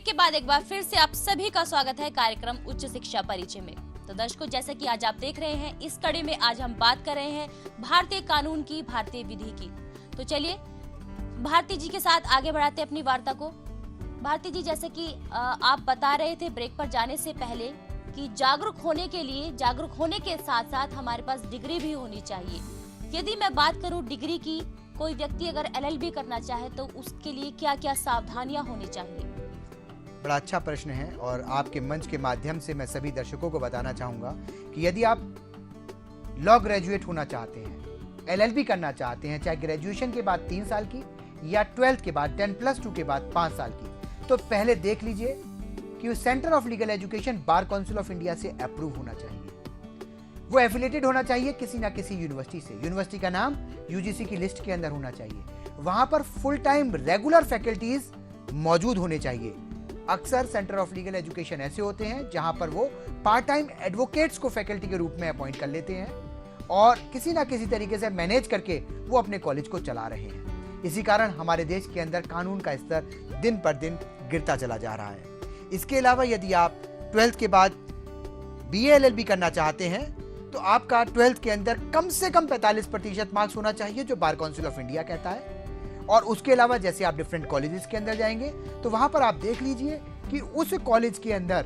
के बाद एक बार फिर से आप सभी का स्वागत है कार्यक्रम उच्च शिक्षा परिचय में। तो दर्शकों, जैसे कि आज आप देख रहे हैं, इस कड़ी में आज हम बात कर रहे हैं भारतीय कानून की, भारतीय विधि की। तो चलिए भारती जी के साथ आगे बढ़ाते हैं अपनी वार्ता को। भारती जी, जैसे कि आप बता रहे थे ब्रेक पर जाने से पहले कि जागरूक होने के साथ साथ हमारे पास डिग्री भी होनी चाहिए। यदि मैं बात करूं डिग्री की, कोई व्यक्ति अगर LLB करना चाहे तो उसके लिए क्या क्या सावधानियां होनी चाहिए? बड़ा अच्छा प्रश्न है और आपके मंच के माध्यम से मैं सभी दर्शकों को बताना चाहूंगा कि यदि आप लॉ ग्रेजुएट होना चाहते हैं, LLB करना चाहते हैं, चाहे ग्रेजुएशन के बाद 3 साल की या 12th के बाद 10+2 के बाद 5 साल की, तो पहले देख लीजिए कि centre of legal education bar council of India से अप्रूव होना चाहिए। वो एफिलिएटेड होना चाहिए किसी ना किसी यूनिवर्सिटी से। यूनिवर्सिटी का नाम UGC की लिस्ट के अंदर होना चाहिए। वहां पर फुल टाइम रेगुलर फैकल्टीज मौजूद होने चाहिए। अक्सर सेंटर ऑफ लीगल एजुकेशन ऐसे होते हैं जहां पर वो पार्ट टाइम एडवोकेट्स को फैकल्टी के रूप में अपॉइंट कर लेते हैं और किसी ना किसी तरीके से मैनेज करके वो अपने कॉलेज को चला रहे हैं। इसी कारण हमारे देश के अंदर कानून का स्तर दिन पर दिन गिरता चला जा रहा है। इसके अलावा यदि आप 12th के बाद BA LLB करना चाहते हैं तो आपका 12th के अंदर कम से कम 45% मार्क्स होना चाहिए, जो बार काउंसिल ऑफ इंडिया कहता है। और उसके अलावा जैसे आप डिफरेंट कॉलेजेस के अंदर जाएंगे तो वहां पर आप देख लीजिए कि उस कॉलेज के अंदर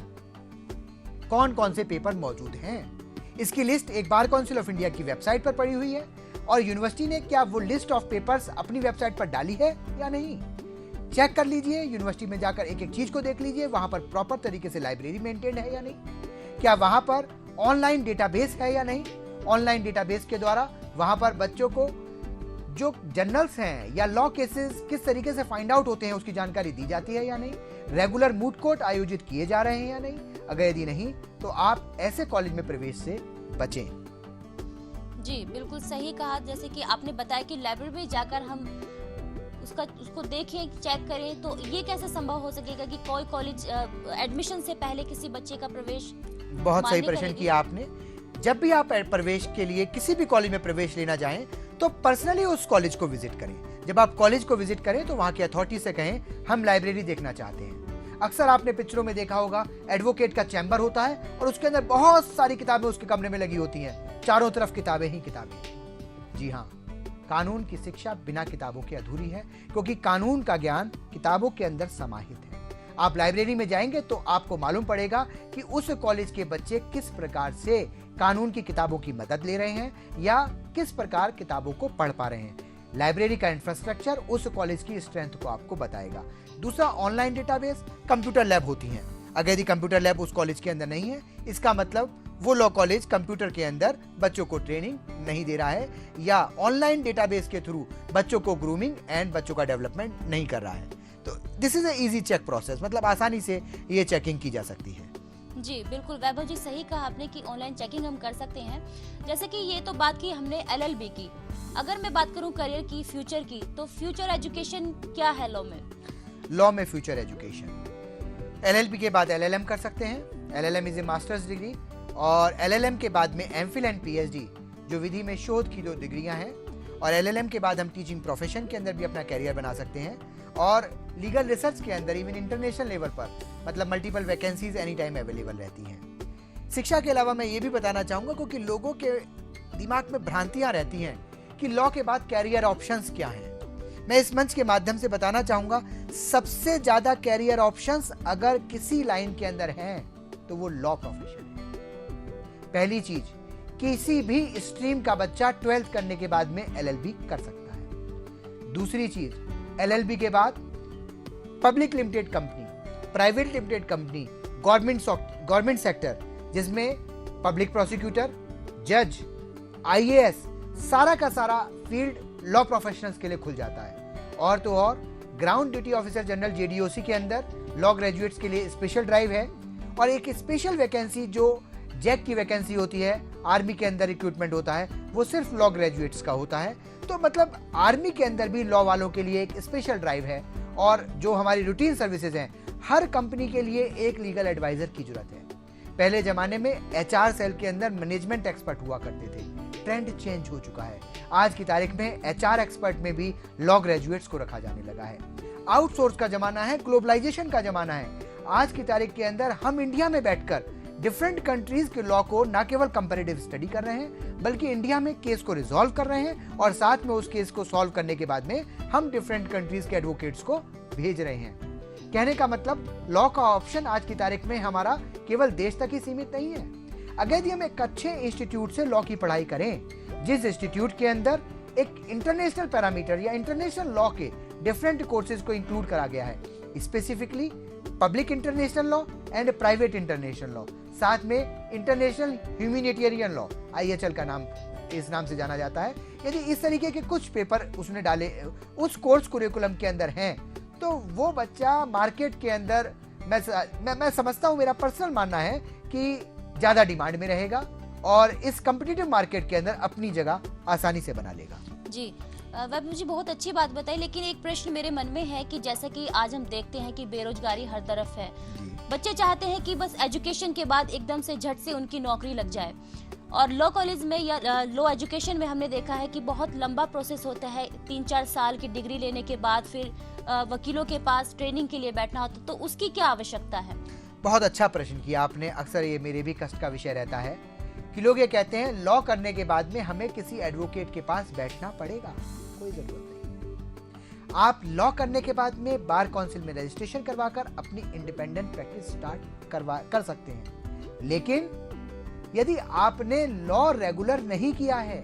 कौन कौन से पेपर मौजूद हैं। इसकी लिस्ट एक बार काउंसिल ऑफ इंडिया की वेबसाइट पर पड़ी हुई है और यूनिवर्सिटी ने क्या वो लिस्ट ऑफ पेपर्स अपनी वेबसाइट पर डाली है या नहीं, चेक कर लीजिए। यूनिवर्सिटी में जाकर एक एक चीज को देख लीजिए, वहां पर प्रॉपर तरीके से लाइब्रेरी मेंटेन है या नहीं, क्या वहां पर ऑनलाइन डेटाबेस है या नहीं। ऑनलाइन डेटाबेस के द्वारा वहां पर बच्चों को जो जर्नल्स हैं या लॉ केसेस किस तरीके से फाइंड आउट होते हैं उसकी जानकारी दी जाती है या नहीं। रेगुलर मूट कोर्ट आयोजित किए जा रहे हैं या नहीं। अगर यदि नहीं तो आप ऐसे कॉलेज में प्रवेश से बचें। जी बिल्कुल सही कहा। जैसे कि आपने बताया कि लाइब्रेरी में जाकर हम उसको देखें, चेक करें, तो ये कैसे संभव हो सकेगा कि कोई कॉलेज एडमिशन से पहले किसी बच्चे का प्रवेश? बहुत सही प्रश्न किया आपने। जब भी आप प्रवेश के लिए किसी भी कॉलेज में प्रवेश लेना चाहें तो पर्सनली उस कॉलेज को विजिट करें। जब आप कॉलेज को विजिट करें तो वहां की अथॉरिटी से कहें हम लाइब्रेरी देखना चाहते हैं। अक्सर आपने पिक्चरों में देखा होगा एडवोकेट का चैम्बर होता है और उसके अंदर बहुत सारी किताबें उसके कमरे में लगी होती हैं, चारों तरफ किताबें ही किताबें। जी हाँ, कानून की शिक्षा बिना किताबों के अधूरी है, क्योंकि कानून का ज्ञान किताबों के अंदर समाहित है। आप लाइब्रेरी में जाएंगे तो आपको मालूम पड़ेगा कि उस कॉलेज के बच्चे किस प्रकार से कानून की किताबों की मदद ले रहे हैं या किस प्रकार किताबों को पढ़ पा रहे हैं। लाइब्रेरी का इंफ्रास्ट्रक्चर उस कॉलेज की स्ट्रेंथ को आपको बताएगा। दूसरा, ऑनलाइन डेटाबेस, कंप्यूटर लैब होती हैं। अगर यदि कंप्यूटर लैब उस कॉलेज के अंदर नहीं है, इसका मतलब वो लॉ कॉलेज कंप्यूटर के अंदर बच्चों को ट्रेनिंग नहीं दे रहा है या ऑनलाइन डेटाबेस के थ्रू बच्चों को ग्रूमिंग एंड बच्चों का डेवलपमेंट नहीं कर रहा है। तो this is easy check process, मतलब आसानी से ये चेकिंग की जा सकती है। जी बिल्कुल वैभव जी, सही कहा आपने कि ऑनलाइन चेकिंग हम कर सकते हैं। जैसे कि ये तो बात की हमने LLB की। अगर मैं बात करूं करियर की, फ्यूचर की, तो फ्यूचर एजुकेशन क्या है लॉ में? लॉ में फ्यूचर एजुकेशन LLB के बाद LLM कर सकते हैं। LLM is a masters degree और LLM के बाद में MPhil एंड PhD जो विधि में शोध की 2 डिग्रियां हैं। और LLM के बाद हम टीचिंग प्रोफेशन के अंदर भी अपना कैरियर बना सकते हैं और लीगल रिसर्च के अंदर इवन इंटरनेशनल लेवल पर, मतलब multiple vacancies any time available रहती हैं। शिक्षा के अलावा मैं ये भी बताना चाहूँगा, क्योंकि लोगों के दिमाग में भ्रांतियाँ रहती हैं कि लॉ के बाद कैरियर ऑप्शंस क्या हैं। मैं इस मंच के माध्यम से बताना चाहूँगा, सबसे ज़्यादा कैरियर ऑप्शंस अगर किसी लाइन के अंदर हैं तो वो लॉ प्रोफेशन है। पहली चीज, किसी भी स्ट्रीम का बच्चा 12th करने के बाद में LLB कर सकता है। दूसरी चीज, LLB के बाद public limited company, private limited company, government sector, जिसमें पब्लिक प्रोसिक्यूटर, जज, IAS, सारा का सारा फील्ड लॉ प्रोफेशनल्स के लिए खुल जाता है। और तो और ground duty officer general JDOC के अंदर लॉ ग्रेजुएट्स के लिए स्पेशल ड्राइव है और एक स्पेशल वैकेंसी जो जैक की वैकेंसी होती है, आर्मी के अंदर रिक्रूटमेंट होता है, वो सिर्फ लॉ ग्रेजुएट्स का होता है। तो मतलब आर्मी के अंदर भी लॉ वालों के लिए एक स्पेशल ड्राइव है। और जो हमारी रूटीन सर्विसेज हैं, हर कंपनी के लिए एक लीगल एडवाइजर की जरूरत है। पहले जमाने में HR सेल के अंदर मैनेजमेंट एक्सपर्ट हुआ करते थे, ट्रेंड चेंज हो चुका है। आज की तारीख में HR एक्सपर्ट में भी लॉ ग्रेजुएट्स को रखा जाने लगा है। आउटसोर्स का जमाना है, ग्लोबलाइजेशन का जमाना है। आज की तारीख के अंदर हम इंडिया में बैठकर डिफरेंट कंट्रीज के लॉ को न केवल कंपैरेटिव स्टडी कर रहे हैं, बल्कि इंडिया में केस को रिजॉल्व कर रहे हैं और साथ में उस केस को सॉल्व करने के बाद में हम डिफरेंट कंट्रीज के एडवोकेट्स को भेज रहे हैं। कहने का मतलब लॉ का ऑप्शन आज की तारीख में हमारा केवल देश तक ही सीमित नहीं है। अगर यदि हम एक अच्छे इंस्टीट्यूट से लॉ की पढ़ाई करें, जिस इंस्टीट्यूट के अंदर एक इंटरनेशनल पैरामीटर या इंटरनेशनल लॉ के डिफरेंट कोर्सेज को इंक्लूड करा गया है, specifically public international law and private international law, साथ में इंटरनेशनल ह्यूमैनिटेरियन लॉ, IHL का नाम इस नाम से जाना जाता है। यदि इस तरीके के कुछ पेपर उसने डाले उस कोर्स कुरिकुलम के अंदर हैं, तो वो बच्चा मार्केट के अंदर मैं समझता हूँ, मेरा पर्सनल मानना है कि ज्यादा डिमांड में रहेगा और इस कॉम्पिटिटिव मार्केट के अंदर अपनी जगह आसानी से बना लेगा। जी, वह मुझे बहुत अच्छी बात बताई, लेकिन एक प्रश्न मेरे मन में है कि जैसा कि आज हम देखते हैं कि बेरोजगारी हर तरफ है, बच्चे चाहते हैं कि बस एजुकेशन के बाद एकदम से झट से उनकी नौकरी लग जाए। और लॉ कॉलेज में या लॉ एजुकेशन में हमने देखा है कि बहुत लंबा प्रोसेस होता है, 3-4 साल की डिग्री लेने के बाद फिर वकीलों के पास ट्रेनिंग के लिए बैठना होता, तो उसकी क्या आवश्यकता है? बहुत अच्छा प्रश्न किया आपने। अक्सर ये मेरे भी कष्ट का विषय रहता है कि लोग ये कहते हैं लॉ करने के बाद में हमें किसी एडवोकेट के पास बैठना पड़ेगा। कोई जरूरत नहीं। आप लॉ करने के बाद में बार काउंसिल में रजिस्ट्रेशन करवाकर अपनी इंडिपेंडेंट प्रैक्टिस स्टार्ट कर सकते हैं। लेकिन यदि आपने लॉ रेगुलर नहीं किया है,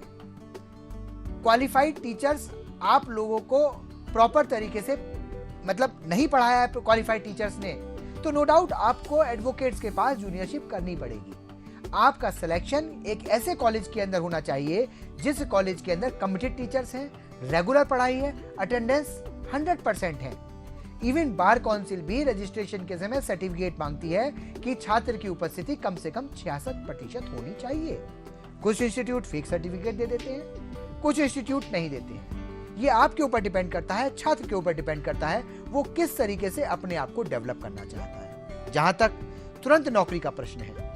क्वालिफाइड टीचर्स आप लोगों को प्रॉपर तरीके से मतलब नहीं पढ़ाया है क्वालिफाइड टीचर्स ने, तो नो डाउट आपको एडवोकेट्स के पास जूनियरशिप करनी पड़ेगी। आपका सिलेक्शन एक ऐसे कॉलेज के अंदर होना चाहिए जिस कॉलेज के अंदर कमिटेड टीचर्स हैं, रेगुलर पढ़ाई है, अटेंडेंस 100% है। इवन बार काउंसिल भी रजिस्ट्रेशन के समय सर्टिफिकेट मांगती है कि छात्र की उपस्थिति कम से कम 66% होनी चाहिए। कुछ इंस्टीट्यूट फेक सर्टिफिकेट दे देते हैं, कुछ इंस्टीट्यूट नहीं देते हैं। ये आपके ऊपर डिपेंड करता है, छात्र के ऊपर डिपेंड करता है वो किस तरीके से अपने आप को डेवलप करना चाहता है। जहां तक तुरंत नौकरी का प्रश्न है,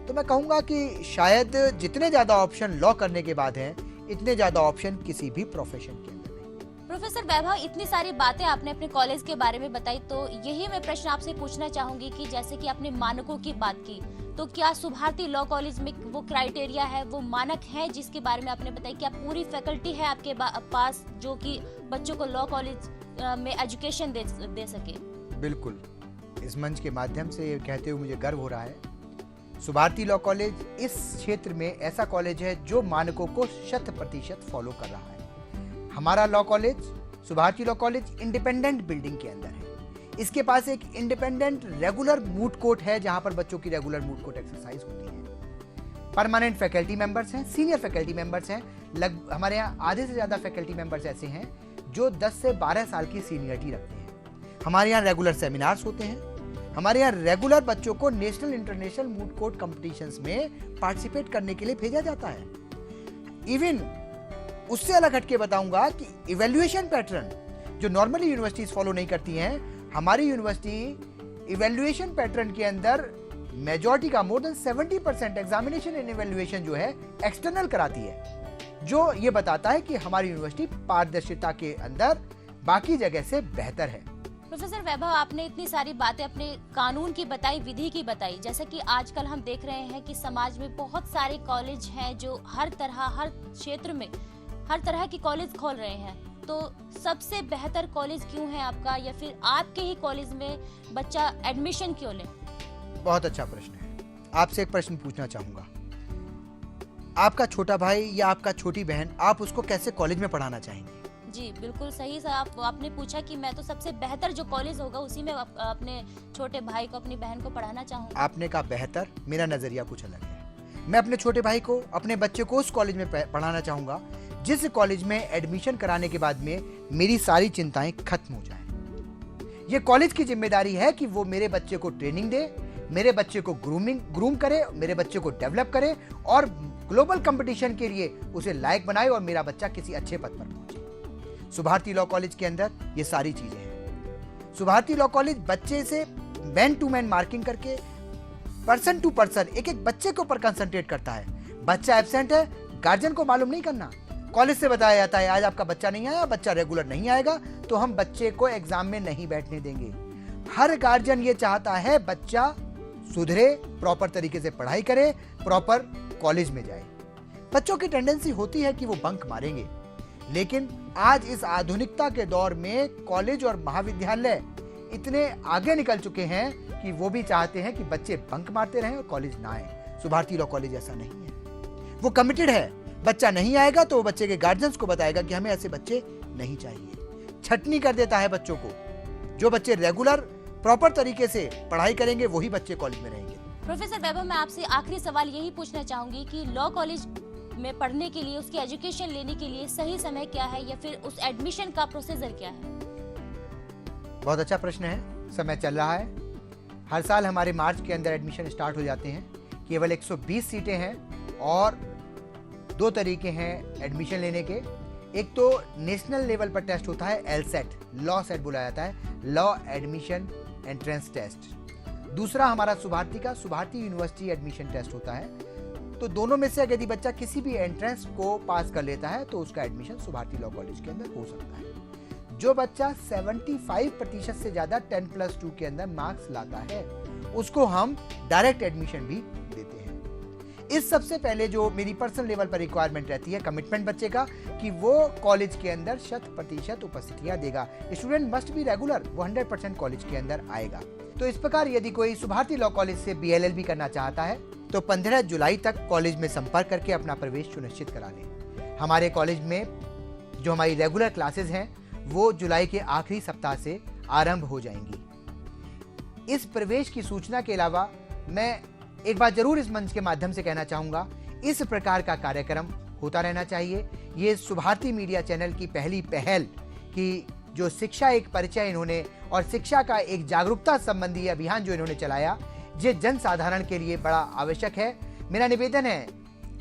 तो मैं कहूंगा कि शायद जितने ज्यादा ऑप्शन लॉ करने के बाद हैं, इतने ज्यादा ऑप्शन किसी भी प्रोफेशन के अंदर नहीं। प्रोफेसर वैभव, इतनी सारी बातें आपने अपने कॉलेज के बारे में बताई, तो यही मैं प्रश्न आपसे पूछना चाहूंगी कि जैसे कि आपने मानकों की बात की, तो क्या सुभारती लॉ कॉलेज में वो क्राइटेरिया है, वो मानक है जिसके बारे में आपने बताया, क्या पूरी फैकल्टी है आपके पास जो कि बच्चों को लॉ कॉलेज में एजुकेशन दे सके? बिल्कुल। इस मंच के माध्यम से ये कहते हुए मुझे गर्व हो रहा है, सुभारती लॉ कॉलेज इस क्षेत्र में ऐसा कॉलेज है जो मानकों को 100% फॉलो कर रहा है। हमारा law college, Subharti law college, independent building के अंदर है। इसके पास एक इंडिपेंडेंट रेगुलर मूड कोर्ट है जहां पर बच्चों की रेगुलर मूड कोर्ट एक्सरसाइज होती है। परमानेंट फैकल्टी मेंबर्स हैं, सीनियर फैकल्टी मेंबर्स हैं। हमारे यहाँ आधे से ज्यादा फैकल्टी मेंबर्स ऐसे हैं जो 10 से 12 साल की सीनियरिटी रखते हैं। हमारे यहाँ रेगुलर सेमिनार्स होते हैं। हमारे यहाँ रेगुलर बच्चों को national international moot court competitions में पार्टिसिपेट करने के लिए भेजा जाता है। इवन उससे अलग हटके बताऊंगा कि इवैल्यूएशन पैटर्न जो नॉर्मली यूनिवर्सिटीज फॉलो नहीं करती हैं, हमारी यूनिवर्सिटी इवैल्यूएशन पैटर्न के अंदर मेजॉरिटी का more than 70% examination and evaluation जो है एक्सटर्नल कराती है, जो ये बताता है कि हमारी यूनिवर्सिटी पारदर्शिता के अंदर बाकी जगह से बेहतर है। प्रोफेसर वैभव, आपने इतनी सारी बातें अपने कानून की बताई, विधि की बताई। जैसे कि आजकल हम देख रहे हैं कि समाज में बहुत सारे कॉलेज हैं जो हर क्षेत्र में हर तरह की कॉलेज खोल रहे हैं, तो सबसे बेहतर कॉलेज क्यों है आपका, या फिर आपके ही कॉलेज में बच्चा एडमिशन क्यों ले? बहुत अच्छा प्रश्न है। आपसे एक प्रश्न पूछना चाहूंगा, आपका छोटा भाई या आपका छोटी बहन, आप उसको कैसे कॉलेज में पढ़ाना चाहेंगे? जी बिल्कुल सही सर, आपने पूछा कि मैं तो सबसे बेहतर जो कॉलेज होगा उसी में अपने छोटे भाई को, अपनी बहन को पढ़ाना चाहूंगा। आपने कहा बेहतर, मेरा नजरिया कुछ अलग है। मैं अपने छोटे भाई को, अपने बच्चे को उस कॉलेज में पढ़ाना चाहूंगा जिस कॉलेज में एडमिशन कराने के बाद में मेरी सारी चिंताएं खत्म हो जाएं। ये कॉलेज की जिम्मेदारी है कि वो मेरे बच्चे को ट्रेनिंग दे, मेरे बच्चे को ग्रूम करे, मेरे बच्चे को डेवलप करे और ग्लोबल कंपटीशन के लिए उसे लायक बनाए और मेरा बच्चा किसी अच्छे पद पर पहुंचे। सुभारती लॉ कॉलेज के अंदर ये सारी चीजें हैं। सुभारती लॉ कॉलेज बच्चे से मैन टू मैन मार्किंग करके पर्सन टू पर्सन एक एक बच्चे के ऊपर कंसंट्रेट करता है। बच्चा एब्सेंट है, गार्जियन को मालूम नहीं करना, कॉलेज से बताया जाता है आज आपका बच्चा नहीं आया, बच्चा रेगुलर नहीं आएगा तो हम बच्चे को एग्जाम में नहीं बैठने देंगे। हर गार्जियन ये चाहता है बच्चा सुधरे, प्रॉपर तरीके से पढ़ाई करे, प्रॉपर कॉलेज में जाए। बच्चों की टेंडेंसी होती है कि वो बंक मारेंगे, लेकिन आज इस आधुनिकता के दौर में कॉलेज और महाविद्यालय इतने आगे निकल चुके हैं कि वो भी चाहते हैं कि बच्चे बंक मारते रहें और कॉलेज ना आए। सुभारती लॉ कॉलेज ऐसा नहीं है, वो कमिटेड है। बच्चा नहीं आएगा तो वो बच्चे के गार्जियंस को बताएगा कि हमें ऐसे बच्चे नहीं चाहिए। छटनी कर देता है बच्चों को। जो बच्चे रेगुलर प्रॉपर तरीके से पढ़ाई करेंगे वही बच्चे कॉलेज में रहेंगे। प्रोफेसर वैभव, मैं आपसे आखिरी सवाल यही पूछना चाहूंगी कि लॉ कॉलेज में पढ़ने के लिए, उसकी एजुकेशन लेने के लिए सही समय क्या है, या फिर उस एडमिशन का प्रोसीजर क्या है? बहुत अच्छा प्रश्न है। समय चल रहा है। हर साल हमारे मार्च के अंदर एडमिशन स्टार्ट हो जाते हैं। केवल 120 सीटें हैं और 2 तरीके हैं एडमिशन लेने के। एक तो नेशनल लेवल पर टेस्ट होता है, एलसेट, लॉ सेट बुलाया जाता है, लॉ एडमिशन एंट्रेंस टेस्ट। दूसरा हमारा सुभारती यूनिवर्सिटी एडमिशन टेस्ट होता है। तो दोनों में से यदि बच्चा किसी भी एंट्रेंस को पास कर लेता है तो उसका एडमिशन सुभारती लॉ कॉलेज के अंदर हो सकता है। जो बच्चा 75% से ज्यादा 10+2 के अंदर मार्क्स लाता है उसको हम डायरेक्ट एडमिशन भी देते हैं। इस सबसे पहले जो मेरी पर्सनल लेवल पर रिक्वायरमेंट रहती है, कमिटमेंट बच्चे का कि वो कॉलेज के अंदर 100% उपस्थितियां देगा। स्टूडेंट मस्ट बी रेगुलर, वो 100% कॉलेज के अंदर आएगा। तो इस प्रकार यदि कोई सुभारती लॉ कॉलेज से BLLB करना चाहता है तो 15 जुलाई तक कॉलेज में संपर्क करके अपना प्रवेश सुनिश्चित करा लें। हमारे कॉलेज में जो हमारी रेगुलर क्लासेस हैं वो जुलाई के आखिरी सप्ताह से आरंभ हो जाएंगी। इस प्रवेश की सूचना के अलावा मैं एक बात जरूर इस मंच के माध्यम से कहना चाहूंगा, इस प्रकार का कार्यक्रम होता रहना चाहिए। ये सुभारती मीडिया चैनल की पहली पहल कि जो शिक्षा एक परिचय इन्होंने और शिक्षा का एक जागरूकता संबंधी अभियान जो इन्होंने चलाया, ये जन साधारण के लिए बड़ा आवश्यक है। मेरा निवेदन है,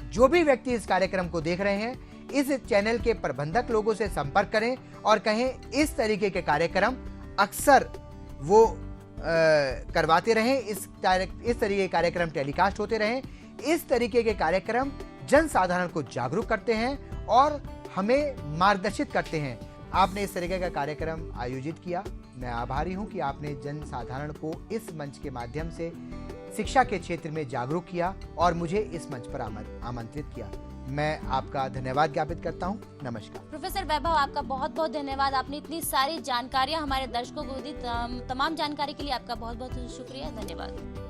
जो भी व्यक्ति इस कार्यक्रम को देख रहे हैं, इस चैनल के प्रबंधक लोगों से संपर्क करें और कहें इस तरीके के कार्यक्रम अक्सर वो करवाते रहें, इस तरीके के कार्यक्रम टेलीकास्ट होते रहें। इस तरीके के कार्यक्रम जन साधारण को जागरूक करते हैं और हमें मार्गदर्शित करते हैं। आपने इस तरीके का कार्यक्रम आयोजित किया, मैं आभारी हूं कि आपने जन साधारण को इस मंच के माध्यम से शिक्षा के क्षेत्र में जागरूक किया और मुझे इस मंच पर आमंत्रित किया। मैं आपका धन्यवाद ज्ञापित करता हूं। नमस्कार। प्रोफेसर वैभव, आपका बहुत बहुत धन्यवाद। आपने इतनी सारी जानकारियां हमारे दर्शकों को दी। तमाम जानकारी के लिए आपका बहुत बहुत शुक्रिया, धन्यवाद।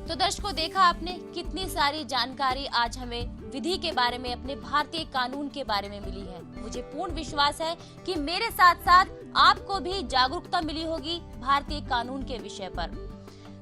तो दर्शकों, देखा आपने कितनी सारी जानकारी आज हमें विधि के बारे में, अपने भारतीय कानून के बारे में मिली है। मुझे पूर्ण विश्वास है कि मेरे साथ साथ आपको भी जागरूकता मिली होगी भारतीय कानून के विषय पर।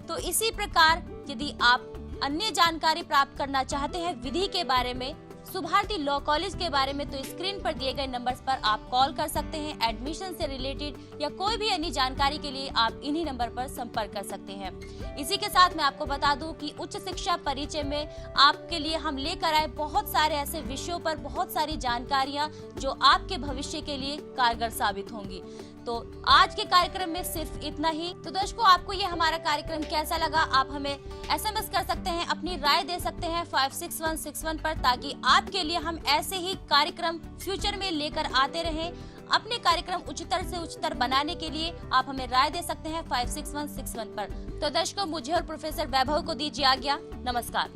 तो इसी प्रकार यदि आप अन्य जानकारी प्राप्त करना चाहते हैं विधि के बारे में, सुभारती लॉ कॉलेज के बारे में, तो स्क्रीन पर दिए गए नंबर्स पर आप कॉल कर सकते हैं। एडमिशन से रिलेटेड या कोई भी अन्य जानकारी के लिए आप इन्हीं नंबर पर संपर्क कर सकते हैं। इसी के साथ मैं आपको बता दूं कि उच्च शिक्षा परिचय में आपके लिए हम लेकर आए बहुत सारे ऐसे विषयों पर बहुत सारी जानकारियां जो आपके भविष्य के लिए कारगर साबित होंगी। तो आज के कार्यक्रम में सिर्फ इतना ही। तो दर्शकों, आपको ये हमारा कार्यक्रम कैसा लगा, आप हमें SMS कर सकते हैं, अपनी राय दे सकते हैं 56161 पर, ताकि आपके लिए हम ऐसे ही कार्यक्रम फ्यूचर में लेकर आते रहें। अपने कार्यक्रम उच्चतर से उच्चतर बनाने के लिए आप हमें राय दे सकते हैं 56161 पर। तो दर्शकों, मुझे और प्रोफेसर वैभव को दीजिए आज्ञा। नमस्कार।